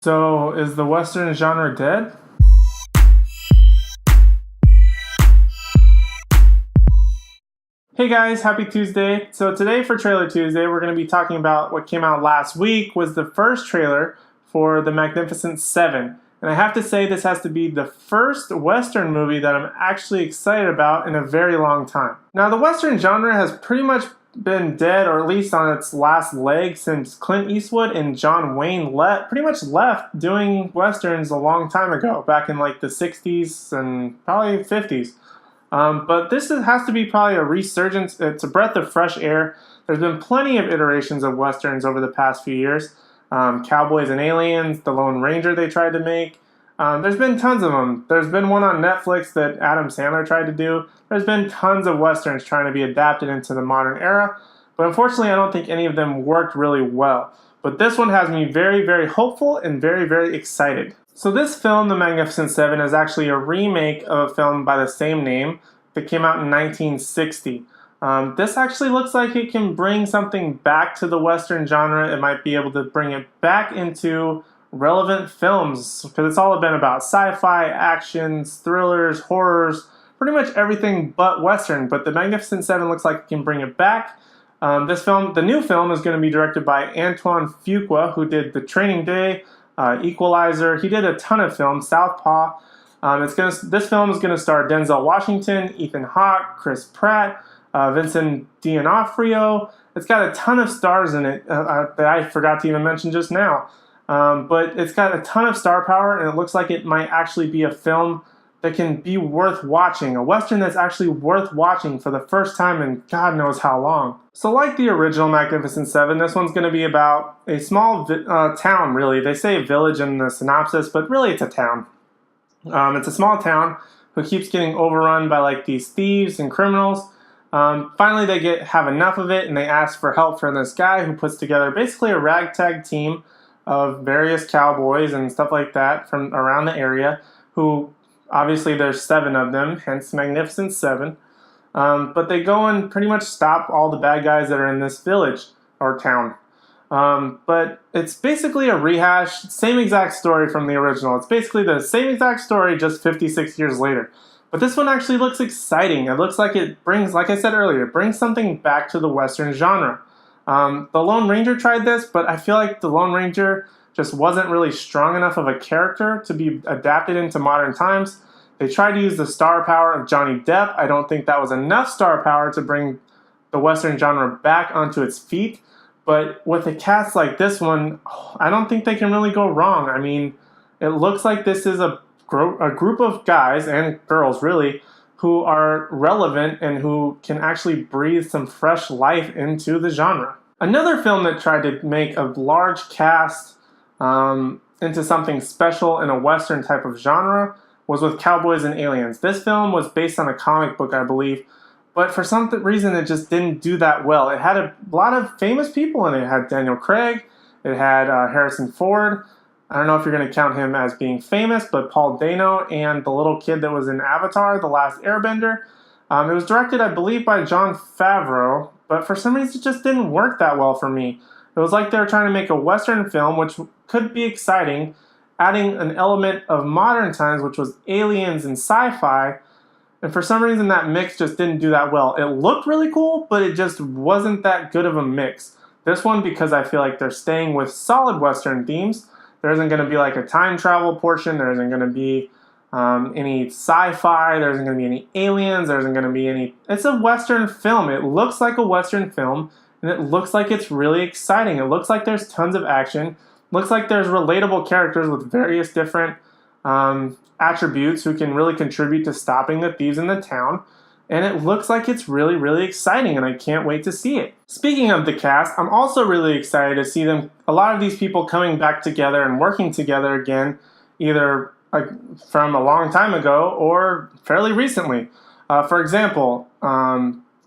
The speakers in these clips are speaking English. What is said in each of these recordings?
So, is the Western genre dead? Hey guys, happy Tuesday. So today for Trailer Tuesday, we're going to be talking about what came out last week was the first trailer for The Magnificent Seven. And I have to say this has to be the first Western movie that I'm actually excited about in a very long time. Now the Western genre has pretty much been dead, or at least on its last leg, since Clint Eastwood and John Wayne pretty much left doing Westerns a long time ago, back in like the 60s and probably 50s. But this has to be probably a resurgence. It's a breath of fresh air. There's been plenty of iterations of Westerns over the past few years. Cowboys and Aliens, The Lone Ranger they tried to make. There's been tons of them. There's been one on Netflix that Adam Sandler tried to do. There's been tons of Westerns trying to be adapted into the modern era. But unfortunately, I don't think any of them worked really well. But this one has me very, very hopeful and very, very excited. So this film, The Magnificent Seven, is actually a remake of a film by the same name that came out in 1960. This actually looks like it can bring something back to the Western genre. It might be able to bring it back into relevant films, because it's all been about sci-fi, actions, thrillers, horrors, pretty much everything but Western. But The Magnificent Seven looks like it can bring it back. The new film is going to be directed by Antoine Fuqua, who did The Training Day, Equalizer. He did a ton of films, Southpaw. This film is going to star Denzel Washington, Ethan Hawke, Chris Pratt, Vincent D'Onofrio. It's got a ton of stars in it that I forgot to even mention just now. But it's got a ton of star power, and it looks like it might actually be a film that can be worth watching. A Western that's actually worth watching for the first time in God knows how long. So like the original Magnificent Seven, this one's going to be about a small town, really. They say village in the synopsis, but really it's a town. It's a small town who keeps getting overrun by like these thieves and criminals. Finally, they have enough of it, and they ask for help from this guy who puts together basically a ragtag team of various cowboys and stuff like that from around the area, who obviously there's 7 of them, hence Magnificent Seven. But they go and pretty much stop all the bad guys that are in this village or town. But it's basically a rehash, same exact story from the original. It's basically the same exact story, just 56 years later. But this one actually looks exciting. It looks like it brings, like I said earlier, it brings something back to the Western genre. The Lone Ranger tried this, but I feel like the Lone Ranger just wasn't really strong enough of a character to be adapted into modern times. They tried to use the star power of Johnny Depp. I don't think that was enough star power to bring the Western genre back onto its feet. But with a cast like this one, I don't think they can really go wrong. I mean, it looks like this is a group of guys and girls, really, who are relevant and who can actually breathe some fresh life into the genre. Another film that tried to make a large cast into something special in a Western type of genre was with Cowboys and Aliens. This film was based on a comic book, I believe, but for some reason it just didn't do that well. It had a lot of famous people in it. It had Daniel Craig, it had Harrison Ford. I don't know if you're going to count him as being famous, but Paul Dano and the little kid that was in Avatar, The Last Airbender. It was directed, I believe, by Jon Favreau, but for some reason it just didn't work that well for me. It was like they were trying to make a Western film, which could be exciting, adding an element of modern times, which was aliens and sci-fi, and for some reason that mix just didn't do that well. It looked really cool, but it just wasn't that good of a mix. This one, because I feel like they're staying with solid Western themes, there isn't going to be like a time travel portion, there isn't going to be any sci-fi, there isn't going to be any aliens, there isn't going to be any... It's a Western film. It looks like a Western film, and it looks like it's really exciting. It looks like there's tons of action. Looks like there's relatable characters with various different attributes who can really contribute to stopping the thieves in the town. And it looks like it's really, really exciting, and I can't wait to see it. Speaking of the cast, I'm also really excited to see a lot of these people coming back together and working together again, either from a long time ago or fairly recently. For example,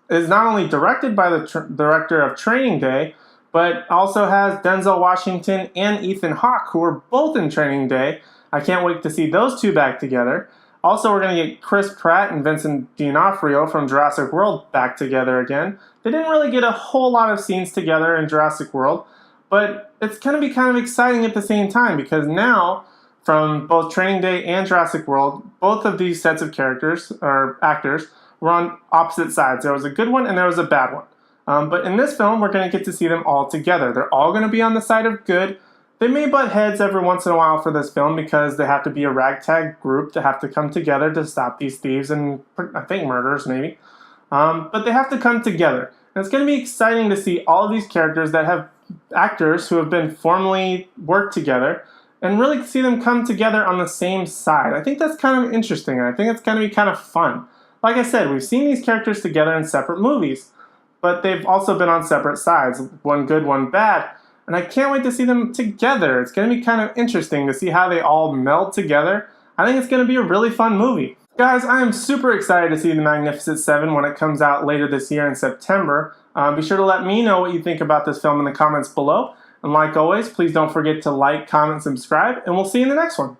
is not only directed by the director of Training Day, but also has Denzel Washington and Ethan Hawke, who were both in Training Day. I can't wait to see those two back together. Also, we're going to get Chris Pratt and Vincent D'Onofrio from Jurassic World back together again. They didn't really get a whole lot of scenes together in Jurassic World, But it's going to be kind of exciting at the same time because now, from both Training Day and Jurassic World, both of these sets of characters, or actors, were on opposite sides. There was a good one and there was a bad one. But in this film, we're going to get to see them all together. They're all going to be on the side of good. They may butt heads every once in a while for this film because they have to be a ragtag group that have to come together to stop these thieves and, I think, murderers maybe. But they have to come together. And it's going to be exciting to see all of these characters that have actors who have been formerly worked together and really see them come together on the same side. I think that's kind of interesting. I think it's going to be kind of fun. Like I said, we've seen these characters together in separate movies, but they've also been on separate sides, one good, one bad. And I can't wait to see them together. It's going to be kind of interesting to see how they all meld together. I think it's going to be a really fun movie. Guys, I am super excited to see The Magnificent Seven when it comes out later this year in September. Be sure to let me know what you think about this film in the comments below. And like always, please don't forget to like, comment, subscribe, and we'll see you in the next one.